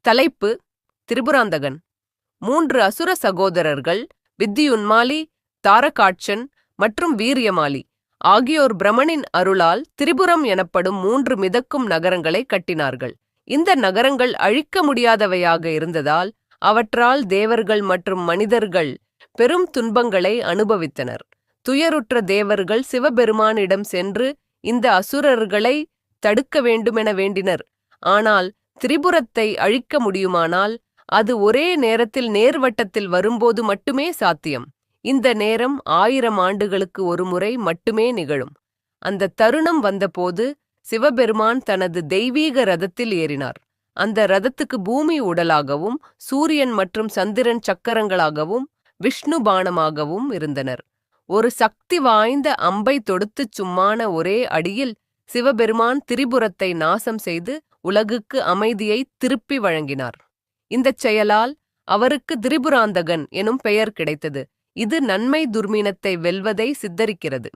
தலைப்பு: திரிபுராந்தகன். 3 அசுர சகோதரர்கள் வித்தியுன்மாலி, தாரகாட்சன் மற்றும் வீரியமாலி ஆகியோர் பிரமனின் அருளால் திரிபுரம் எனப்படும் 3 மிதக்கும் நகரங்களை கட்டினார்கள். இந்த நகரங்கள் அழிக்க முடியாதவையாக இருந்ததால் அவற்றால் தேவர்கள் மற்றும் மனிதர்கள் பெரும் துன்பங்களை அனுபவித்தனர். துயருற்ற தேவர்கள் சிவபெருமானிடம் சென்று இந்த அசுரர்களை தடுக்க வேண்டுமென வேண்டினர். ஆனால் திரிபுரத்தை அழிக்க முடியுமானால் அது ஒரே நேரத்தில் நேர்வட்டத்தில் வரும்போது மட்டுமே சாத்தியம். இந்த நேரம் 1000 ஆண்டுகளுக்கு ஒருமுறை மட்டுமே நிகழும். அந்த தருணம் வந்தபோது சிவபெருமான் தனது தெய்வீக ரதத்தில் ஏறினார். அந்த ரதத்துக்கு பூமி உடலாகவும் சூரியன் மற்றும் சந்திரன் சக்கரங்களாகவும் விஷ்ணு பாணமாகவும் இருந்தனர். ஒரு சக்தி வாய்ந்த அம்பை தொடுத்துச் சும்மான ஒரே அடியில் சிவபெருமான் திரிபுரத்தை நாசம் செய்து உலகுக்கு அமைதியை திருப்பி வழங்கினார். இந்தச் செயலால் அவருக்கு திரிபுராந்தகன் எனும் பெயர் கிடைத்தது. இது நன்மை துர்மீனத்தை வெல்வதை சித்தரிக்கிறது.